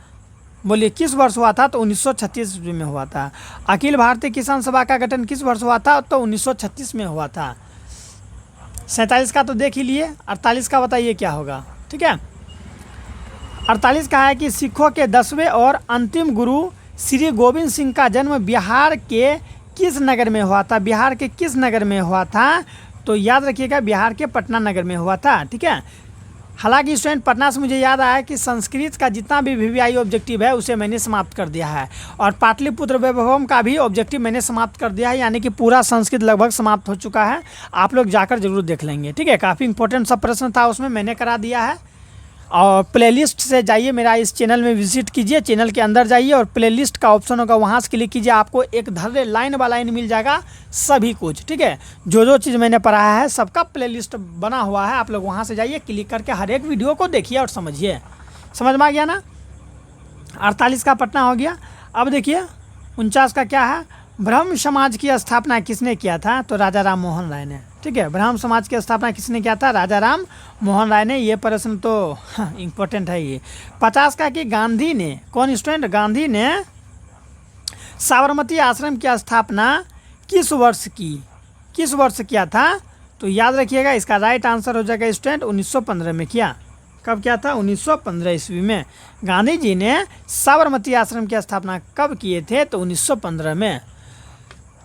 Speaker 1: बोलिए किस वर्ष हुआ था? तो 1936 ईस्वी में हुआ था। अखिल भारतीय किसान सभा का गठन किस वर्ष हुआ था? तो 1936 में हुआ था। 47 का तो देख ही लिए। 48 का बताइए क्या होगा? ठीक है, 48 का है कि सिखों के 10वें और अंतिम गुरु श्री गोविंद सिंह का जन्म बिहार के किस नगर में हुआ था? बिहार के किस नगर में हुआ था? तो याद रखिएगा बिहार के पटना नगर में हुआ था। ठीक है, हालांकि स्टूडेंट पटना से मुझे याद आया कि संस्कृत का जितना भी VVI ऑब्जेक्टिव है उसे मैंने समाप्त कर दिया है, और पाटलिपुत्र वैभवम का भी ऑब्जेक्टिव मैंने समाप्त कर दिया है, यानी कि पूरा संस्कृत लगभग समाप्त हो चुका है। आप लोग जाकर जरूर देख लेंगे। ठीक है, काफ़ी इंपॉर्टेंट सब प्रश्न था उसमें, मैंने करा दिया है। और प्लेलिस्ट से जाइए, मेरा इस चैनल में विजिट कीजिए, चैनल के अंदर जाइए और प्लेलिस्ट का ऑप्शन होगा वहाँ से क्लिक कीजिए, आपको एक धर्रे लाइन बाय लाइन मिल जाएगा सभी कुछ। ठीक है, जो चीज़ मैंने पढ़ाया है सबका प्लेलिस्ट बना हुआ है, आप लोग वहाँ से जाइए, क्लिक करके हर एक वीडियो को देखिए और समझिए। समझ में आ गया ना? 48 का पटना हो गया। अब देखिए 49 का क्या है, ब्रह्म समाज की स्थापना किसने किया था? तो राजा राम मोहन राय ने। ठीक है, ब्रह्म समाज की स्थापना किसने किया था? राजा राम मोहन राय ने। ये प्रश्न तो इम्पोर्टेंट है ये। 50 का कि गांधी ने, कौन स्टूडेंट? गांधी ने साबरमती आश्रम की स्थापना किस वर्ष की? किस वर्ष किया था? तो याद रखिएगा इसका राइट आंसर हो जाएगा स्टूडेंट 1915 में किया। कब किया था? 1915 ईस्वी में गांधी जी ने साबरमती आश्रम की स्थापना कब किए थे? तो 1915 में।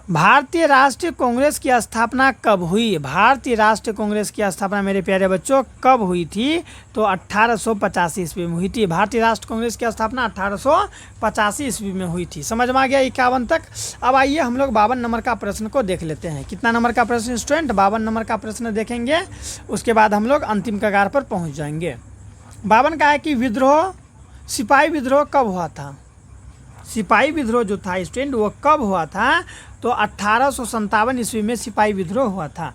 Speaker 1: भारतीय राष्ट्रीय कांग्रेस की स्थापना कब हुई? भारतीय राष्ट्रीय कांग्रेस की स्थापना मेरे प्यारे बच्चों कब हुई थी? तो 1885 ईस्वी में हुई थी। भारतीय राष्ट्रीय कांग्रेस की स्थापना 1885 ईस्वी में हुई थी। समझ में आ गया 51 तक। अब आइए हम लोग 52 नंबर का प्रश्न को देख लेते हैं। कितना नंबर का प्रश्न स्टूडेंट? 52 नंबर का प्रश्न देखेंगे, उसके बाद हम लोग अंतिम कगार पर पहुँच जाएंगे। 52 का है कि विद्रोह, सिपाही विद्रोह कब हुआ था? सिपाही विद्रोह जो था स्टूडेंट वो कब हुआ था? तो 1857 ईस्वी में सिपाही विद्रोह हुआ था।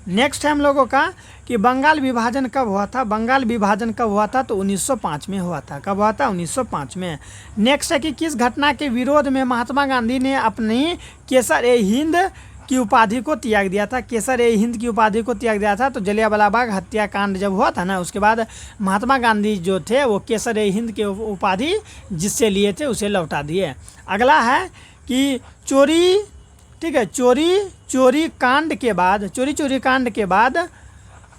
Speaker 1: नेक्स्ट है हम लोगों का कि बंगाल विभाजन कब हुआ था? बंगाल विभाजन कब हुआ था? तो 1905 में हुआ था। कब हुआ था? 1905 में। नेक्स्ट है कि किस घटना के विरोध में महात्मा गांधी ने अपनी केसर ए हिंद की उपाधि को त्याग दिया था, केसर ए हिंद की उपाधि को त्याग दिया था। तो जलियांवाला बाग हत्याकांड जब हुआ था ना, उसके बाद महात्मा गांधी जो थे वो केसर ए हिंद के उपाधि जिससे लिए थे उसे लौटा दिए। अगला है कि चोरी, ठीक है, चोरी कांड के बाद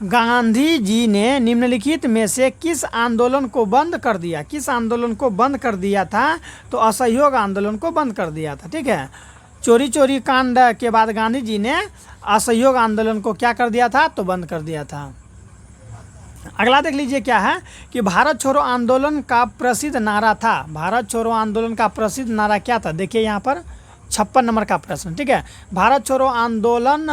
Speaker 1: गांधी जी ने निम्नलिखित में से किस आंदोलन को बंद कर दिया? किस आंदोलन को बंद कर दिया था? तो असहयोग आंदोलन को बंद कर दिया था। ठीक है, चोरी कांड के बाद गांधी जी ने असहयोग आंदोलन को क्या कर दिया था? तो बंद कर दिया था। अगला देख लीजिए क्या है कि भारत छोड़ो आंदोलन का प्रसिद्ध नारा था। भारत छोड़ो आंदोलन का प्रसिद्ध नारा क्या था? देखिए यहाँ पर 56 नंबर का प्रश्न। ठीक है, भारत छोड़ो आंदोलन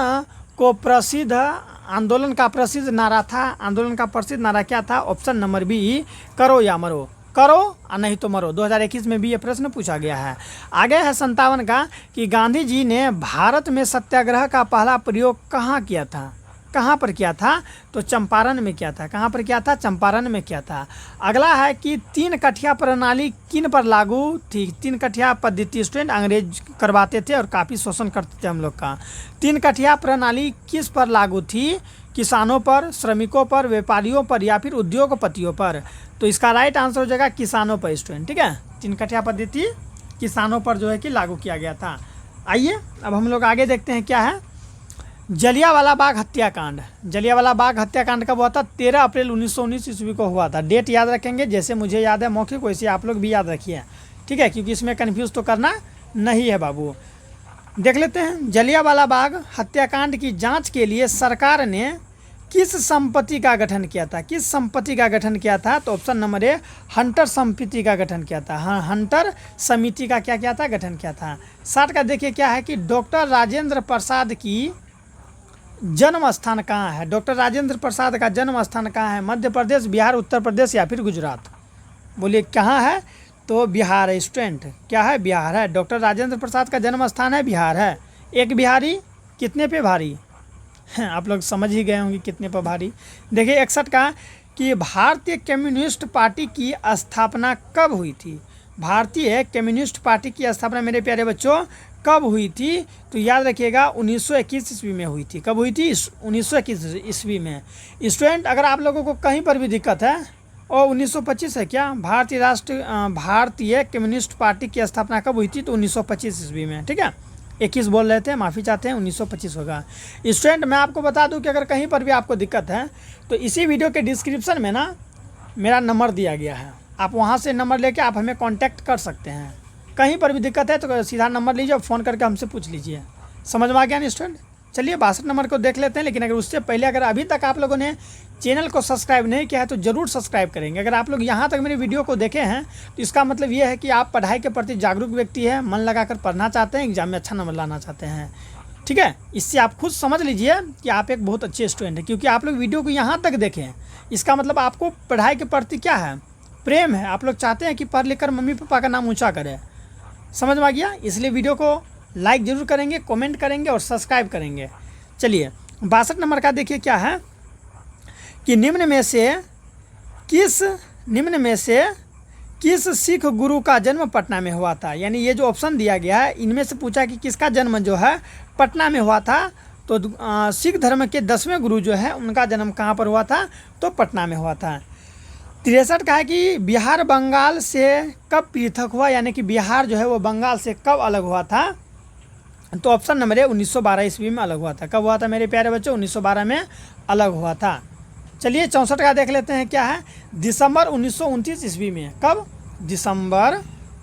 Speaker 1: का प्रसिद्ध नारा था। आंदोलन का प्रसिद्ध नारा क्या था? ऑप्शन नंबर बी, करो या मरो, करो और नहीं तो मरो। 2021 में भी ये प्रश्न पूछा गया है। आगे है 57 का कि गांधी जी ने भारत में सत्याग्रह का पहला प्रयोग कहाँ किया था? कहाँ पर किया था? तो चंपारण में किया था। कहाँ पर किया था? चंपारण में किया था। अगला है कि 3 कठिया प्रणाली किन पर लागू थी? 3 कठिया पद्धति स्टूडेंट अंग्रेज करवाते थे और काफ़ी शोषण करते थे हम लोग का। 3 कठिया प्रणाली किस पर लागू थी? किसानों पर, श्रमिकों पर, व्यापारियों पर या फिर उद्योगपतियों पर? तो इसका राइट आंसर हो जाएगा किसानों पर स्टूडेंट। ठीक है, 3 कठिया पद्धति किसानों पर जो है कि लागू किया गया था। आइए अब हम लोग आगे देखते हैं क्या है। जलियांवाला बाग हत्याकांड। जलियांवाला बाग हत्याकांड कब हुआ था? 13 अप्रैल 1919 ईस्वी को हुआ था। डेट याद रखेंगे, जैसे मुझे याद है मौखिक वैसे आप लोग भी याद रखिए। ठीक है, क्योंकि इसमें कन्फ्यूज़ तो करना नहीं है बाबू। देख लेते हैं, जलियांवाला बाग हत्याकांड की जांच के लिए सरकार ने किस संपत्ति का गठन किया था? किस संपत्ति का गठन किया था? तो ऑप्शन नंबर ए, हंटर समिति का गठन किया था। हाँ, हंटर समिति का क्या किया था? गठन किया था। 60 का देखिए क्या है कि डॉक्टर राजेंद्र प्रसाद की जन्म स्थान कहाँ है? डॉक्टर राजेंद्र प्रसाद का जन्म स्थान कहाँ है? मध्य प्रदेश, बिहार, उत्तर प्रदेश या फिर गुजरात? बोलिए कहाँ है? तो बिहार है स्टूडेंट। क्या है? बिहार है। डॉक्टर राजेंद्र प्रसाद का जन्म स्थान है बिहार है। एक बिहारी कितने पे भारी? आप लोग समझ ही गए होंगे कितने पे भारी। देखिए 61 का कि भारतीय कम्युनिस्ट पार्टी की स्थापना कब हुई थी? भारतीय कम्युनिस्ट पार्टी की स्थापना मेरे प्यारे बच्चों कब हुई थी? तो याद रखिएगा 1921 ईस्वी में हुई थी। कब हुई थी? 1921 ईस्वी में। स्टूडेंट अगर आप लोगों को कहीं पर भी दिक्कत है और 1925 है क्या? भारतीय कम्युनिस्ट पार्टी की स्थापना कब हुई थी? तो 1925 ईस्वी में। ठीक है, 21 बोल रहे थे, माफ़ी चाहते हैं, 1925 होगा। स्टूडेंट मैं आपको बता दूं कि अगर कहीं पर भी आपको दिक्कत है तो इसी वीडियो के डिस्क्रिप्शन में ना मेरा नंबर दिया गया है, आप वहां से नंबर लेके आप हमें कांटेक्ट कर सकते हैं। कहीं पर भी दिक्कत है तो सीधा नंबर लीजिए और फ़ोन करके हमसे पूछ लीजिए। समझ में आ गया ना स्टूडेंट? चलिए 62 नंबर को देख लेते हैं। लेकिन अगर उससे पहले अगर अभी तक आप लोगों ने चैनल को सब्सक्राइब नहीं किया है तो ज़रूर सब्सक्राइब करेंगे। अगर आप लोग यहाँ तक मेरी वीडियो को देखे हैं तो इसका मतलब ये है कि आप पढ़ाई के प्रति जागरूक व्यक्ति हैं, मन लगाकर पढ़ना चाहते हैं, एग्जाम में अच्छा नंबर लाना चाहते हैं। ठीक है, इससे आप खुद समझ लीजिए कि आप एक बहुत अच्छे स्टूडेंट हैं, क्योंकि आप लोग वीडियो को यहाँ तक देखें। इसका मतलब आपको पढ़ाई के प्रति क्या है? प्रेम है। आप लोग चाहते हैं कि पढ़ लिख कर मम्मी पापा का नाम ऊँचा करें। समझ में आ गया? इसलिए वीडियो को लाइक ज़रूर करेंगे, कमेंट करेंगे और सब्सक्राइब करेंगे। चलिए 62 नंबर का देखिए क्या है कि निम्न में से किस सिख गुरु का जन्म पटना में हुआ था? यानी ये जो ऑप्शन दिया गया है इनमें से पूछा कि किसका जन्म जो है पटना में हुआ था। तो सिख धर्म के 10वें गुरु जो है उनका जन्म कहाँ पर हुआ था? तो पटना में हुआ था। 63 का है कि बिहार बंगाल से कब पृथक हुआ? यानी कि बिहार जो है वो बंगाल से कब अलग हुआ था? तो ऑप्शन नंबर है 1912 ईस्वी में अलग हुआ था। कब हुआ था मेरे प्यारे बच्चों? 1912 में अलग हुआ था। चलिए 64 का देख लेते हैं क्या है। दिसंबर 1929 ईस्वी में। कब? दिसंबर,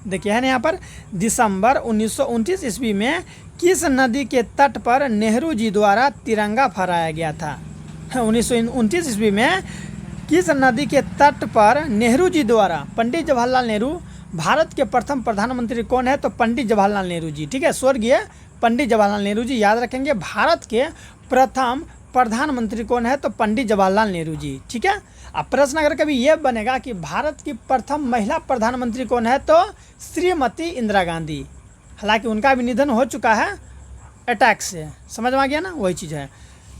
Speaker 1: देखिए है ना यहाँ पर, दिसंबर 1929 ईस्वी में किस नदी के तट पर नेहरू जी द्वारा तिरंगा फहराया गया था? 1929 ईस्वी में किस नदी के तट पर नेहरू जी द्वारा, पंडित जवाहरलाल नेहरू, भारत के प्रथम प्रधानमंत्री कौन है? तो पंडित जवाहरलाल नेहरू जी। ठीक है, स्वर्गीय पंडित जवाहरलाल नेहरू जी। याद रखेंगे भारत के प्रथम प्रधानमंत्री कौन है? तो पंडित जवाहरलाल नेहरू जी। ठीक है, अब प्रश्न अगर कभी ये बनेगा कि भारत की प्रथम महिला प्रधानमंत्री कौन है? तो श्रीमती इंदिरा गांधी। हालांकि उनका भी निधन हो चुका है अटैक से। समझ में आ गया ना? वही चीज़ है।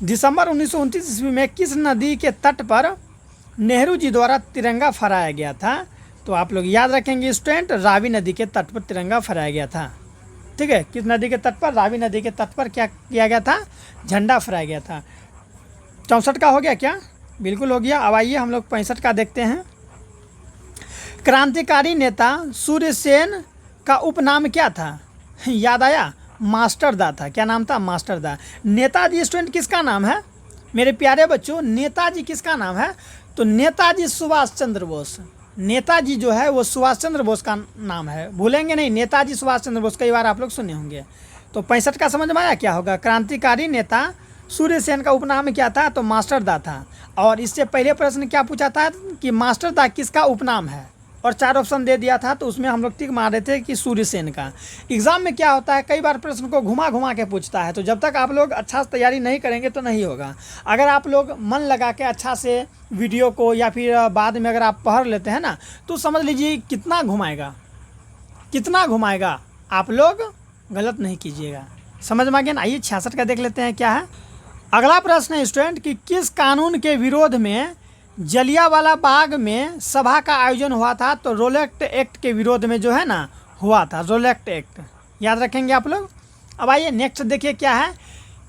Speaker 1: दिसंबर 1929 ईस्वी में किस नदी के तट पर नेहरू जी द्वारा तिरंगा फहराया गया था? तो आप लोग याद रखेंगे स्टूडेंट, रावी नदी के तट पर तिरंगा फहराया गया था। ठीक है, किस नदी के तट पर? रावी नदी के तट पर क्या किया गया था? झंडा फहराया गया था। 64 का हो गया क्या? बिल्कुल हो गया। अब आइए हम लोग 65 का देखते हैं। क्रांतिकारी नेता सूर्यसेन का उपनाम क्या था? याद आया? मास्टरदा था। क्या नाम था? मास्टरदा। नेताजी स्टूडेंट किसका नाम है मेरे प्यारे बच्चों? नेताजी किसका नाम है? तो नेताजी सुभाष चंद्र बोस। नेताजी जो है वो सुभाष चंद्र बोस का नाम है, भूलेंगे नहीं। नेताजी सुभाष चंद्र बोस कई बार आप लोग सुने होंगे। तो 65 का समझ में आया क्या होगा? क्रांतिकारी नेता सूर्यसेन का उपनाम क्या था? तो मास्टरदा था। और इससे पहले प्रश्न क्या पूछा था कि मास्टरदा किसका उपनाम है, और 4 ऑप्शन दे दिया था, तो उसमें हम लोग टिक मार रहे थे कि सूर्यसेन का। एग्जाम में क्या होता है, कई बार प्रश्न को घुमा घुमा के पूछता है, तो जब तक आप लोग अच्छा से तैयारी नहीं करेंगे तो नहीं होगा। अगर आप लोग मन लगा के अच्छा से वीडियो को या फिर बाद में अगर आप पढ़ लेते हैं ना, तो समझ लीजिए कितना घुमाएगा, कितना घुमाएगा। आप लोग गलत नहीं कीजिएगा। समझ में आ गया ना? आइए 66 का देख लेते हैं क्या है। अगला प्रश्न है स्टूडेंट कि किस कानून के विरोध में जलियांवाला बाग में सभा का आयोजन हुआ था? तो रोलेक्ट एक्ट के विरोध में जो है ना हुआ था, रोलेक्ट एक्ट। याद रखेंगे आप लोग। अब आइए नेक्स्ट देखिए क्या है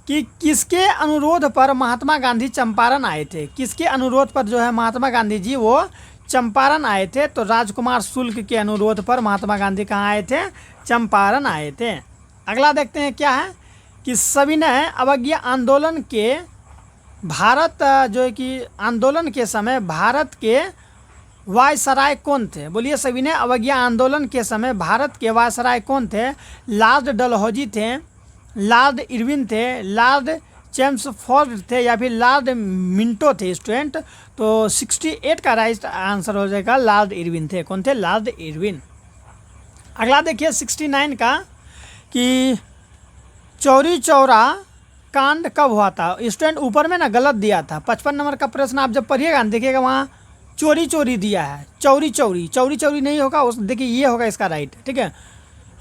Speaker 1: कि किसके अनुरोध पर महात्मा गांधी चंपारण आए थे? किसके अनुरोध पर जो है महात्मा गांधी जी वो चंपारण आए थे? तो राजकुमार शुक्ल के अनुरोध पर महात्मा गांधी कहाँ आए थे? चंपारण आए थे। अगला देखते हैं क्या है कि सविनय अवज्ञा आंदोलन के भारत जो है कि आंदोलन के समय भारत के वायसराय कौन थे? बोलिए, सविनय अवज्ञा आंदोलन के समय भारत के वायसराय कौन थे? लॉर्ड डलहौजी थे, लॉर्ड इरविन थे, लॉर्ड चेम्सफोर्ड थे, या फिर लॉर्ड मिंटो थे स्टूडेंट? तो 68 का राइट आंसर हो जाएगा लॉर्ड इरविन थे। कौन थे? Lord Irwin. अगला देखिए 69 का कि चौरी चौरा कांड कब हुआ था? स्टूडेंट ऊपर में ना गलत दिया था। 55 नंबर का प्रश्न आप जब पढ़िएगा देखिएगा वहाँ चोरी चोरी दिया है, चौरी चौरी। चौरी चौरी नहीं होगा, उस देखिए ये होगा इसका राइट, ठीक है,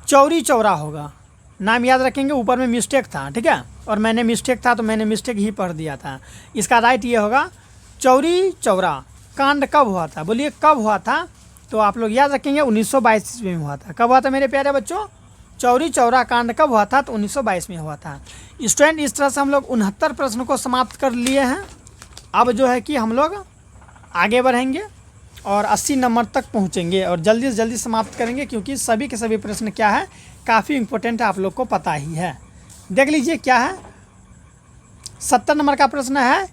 Speaker 1: चौरी चौरा होगा। नाम याद रखेंगे, ऊपर में मिस्टेक था, ठीक है, और मैंने मिस्टेक था तो मैंने मिस्टेक ही पढ़ दिया था। इसका राइट ये होगा चौरी चौरा कांड कब हुआ था? बोलिए कब हुआ था? तो आप लोग याद रखेंगे 1922 ईस्वी में हुआ था। कब हुआ था मेरे प्यारे बच्चों? चौरी चौरा कांड कब हुआ था? तो 1922 में हुआ था। स्टूडेंट इस तरह से हम लोग 69 प्रश्न को समाप्त कर लिए हैं। अब जो है कि हम लोग आगे बढ़ेंगे और 80 नंबर तक पहुंचेंगे और जल्दी से जल्दी समाप्त करेंगे, क्योंकि सभी के सभी प्रश्न क्या है, काफ़ी इम्पोर्टेंट है, आप लोग को पता ही है। देख लीजिए क्या है। 70 नंबर का प्रश्न है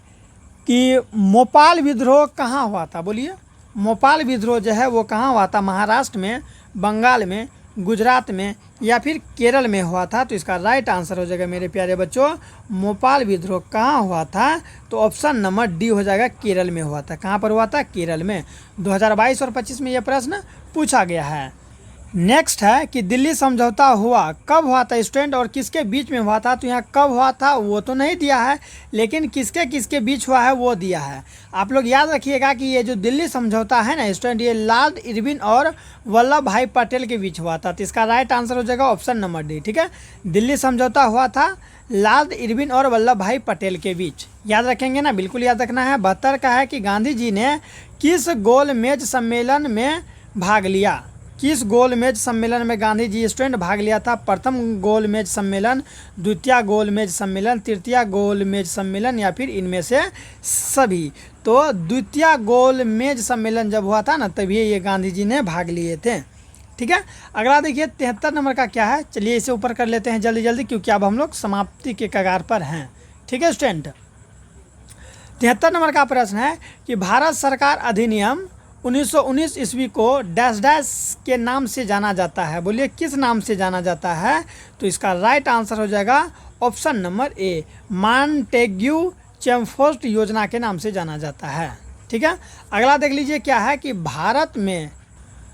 Speaker 1: कि मोपाल विद्रोह कहाँ हुआ था? बोलिए, मोपाल विद्रोह जो है वो कहाँ हुआ था? महाराष्ट्र में, बंगाल में, गुजरात में, या फिर केरल में हुआ था? तो इसका राइट आंसर हो जाएगा मेरे प्यारे बच्चों, मोपाल विद्रोह कहाँ हुआ था? तो ऑप्शन नंबर डी हो जाएगा, केरल में हुआ था। कहाँ पर हुआ था? केरल में। 2022 और 25 में यह प्रश्न पूछा गया है। नेक्स्ट है कि दिल्ली समझौता हुआ कब हुआ था स्टूडेंट, और किसके बीच में हुआ था? तो यहाँ कब हुआ था वो तो नहीं दिया है, लेकिन किसके किसके बीच हुआ है वो दिया है। आप लोग याद रखिएगा कि ये जो दिल्ली समझौता है ना स्टूडेंट, ये लॉर्ड इरविन और वल्लभ भाई पटेल के बीच हुआ था। तो इसका राइट आंसर हो जाएगा ऑप्शन नंबर डी, ठीक है। दिल्ली समझौता हुआ था लॉर्ड इरविन और वल्लभ भाई पटेल के बीच। याद रखेंगे ना, बिल्कुल याद रखना है। 72 का है कि गांधी जी ने किस गोलमेज सम्मेलन में भाग लिया? किस गोलमेज सम्मेलन में गांधी जी स्टूडेंट भाग लिया था? प्रथम गोलमेज सम्मेलन, द्वितीय गोलमेज सम्मेलन, तृतीय गोलमेज सम्मेलन, या फिर इनमें से सभी? तो द्वितीय गोलमेज सम्मेलन जब हुआ था ना, तभी ये गांधी जी ने भाग लिए थे, ठीक है। अगला देखिए 73 नंबर का क्या है। चलिए इसे ऊपर कर लेते हैं जल्दी जल्दी, क्योंकि अब हम लोग समाप्ति के कगार पर हैं, ठीक है स्टूडेंट। 73 नंबर का प्रश्न है कि भारत सरकार अधिनियम 1919 ईस्वी को डैश डैश के नाम से जाना जाता है? बोलिए किस नाम से जाना जाता है? तो इसका राइट आंसर हो जाएगा ऑप्शन नंबर ए, मॉन्टेग्यू चेमफोर्ड योजना के नाम से जाना जाता है, ठीक है। अगला देख लीजिए क्या है कि भारत में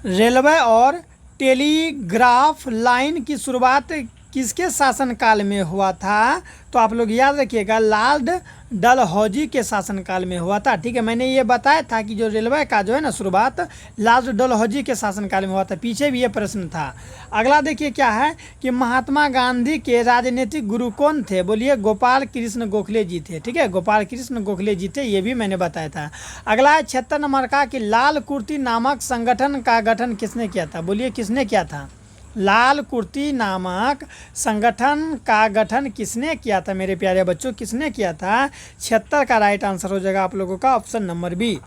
Speaker 1: रेलवे और टेलीग्राफ लाइन की शुरुआत किसके शासनकाल में हुआ था? तो आप लोग याद रखिएगा, लॉर्ड डलहौजी के शासनकाल में हुआ था, ठीक है। मैंने ये बताया था कि जो रेलवे का जो है ना शुरुआत लॉर्ड डलहौजी के शासनकाल में हुआ था, पीछे भी ये प्रश्न था। अगला देखिए क्या है कि महात्मा गांधी के राजनीतिक गुरु कौन थे? बोलिए गोपाल कृष्ण गोखले जी थे, ठीक है, गोपाल कृष्ण गोखले जी थे, ये भी मैंने बताया था। अगला है 76 नंबर का कि लाल कुर्ती नामक संगठन का गठन किसने किया था? बोलिए किसने किया था? लाल कुर्ती नामक संगठन का गठन किसने किया था मेरे प्यारे बच्चों, किसने किया था? 76 का राइट आंसर हो जाएगा आप लोगों का ऑप्शन नंबर बी।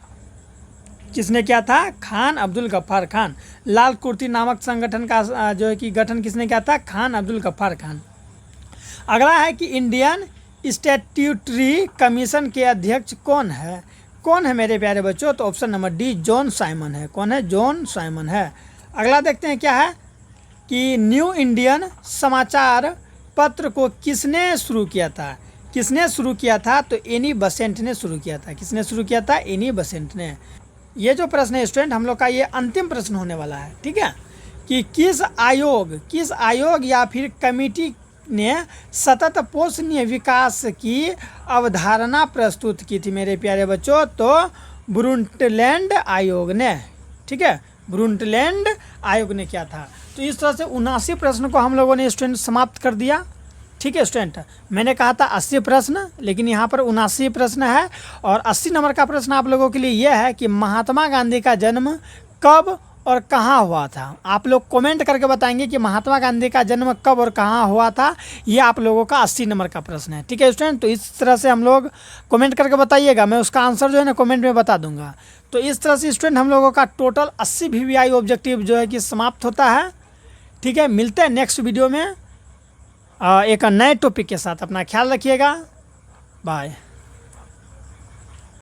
Speaker 1: किसने किया था? खान अब्दुल गफ्फार खान। लाल कुर्ती नामक संगठन का जो है कि गठन किसने किया था? खान अब्दुल गफ्फार खान। अगला है कि इंडियन स्टैट्यूटरी कमीशन के अध्यक्ष कौन है? कौन है मेरे प्यारे बच्चों? तो option number D John Simon है। कौन है? जॉन साइमन है। अगला देखते हैं क्या है कि न्यू इंडियन समाचार पत्र को किसने शुरू किया था? किसने शुरू किया था? तो एनी बसेंट ने शुरू किया था। किसने शुरू किया था? एनी बसेंट ने। ये जो प्रश्न है स्टूडेंट हम लोग का ये अंतिम प्रश्न होने वाला है, ठीक है, कि किस आयोग या फिर कमेटी ने सतत पोषणीय विकास की अवधारणा प्रस्तुत की थी मेरे प्यारे बच्चों? तो ब्रुंटलैंड आयोग ने, ठीक है, ब्रुंटलैंड आयोग ने किया था। तो इस तरह से 79 प्रश्न को हम लोगों ने स्टूडेंट समाप्त कर दिया, ठीक है स्टूडेंट। मैंने कहा था 80 प्रश्न, लेकिन यहाँ पर 79 प्रश्न है। और 80 नंबर का प्रश्न आप लोगों के लिए यह है कि महात्मा गांधी का जन्म कब और कहाँ हुआ था? आप लोग कमेंट करके बताएंगे कि महात्मा गांधी का जन्म कब और कहाँ हुआ था। ये आप लोगों का 80 नंबर का प्रश्न है, ठीक है स्टूडेंट। तो इस तरह से हम लोग कमेंट करके बताइएगा, मैं उसका आंसर जो है ना कमेंट में बता दूंगा। तो इस तरह से स्टूडेंट हम लोगों का टोटल 80 VVI ऑब्जेक्टिव जो है कि समाप्त होता है, ठीक है। मिलते हैं नेक्स्ट वीडियो में एक नए टॉपिक के साथ। अपना ख्याल रखिएगा, बाय।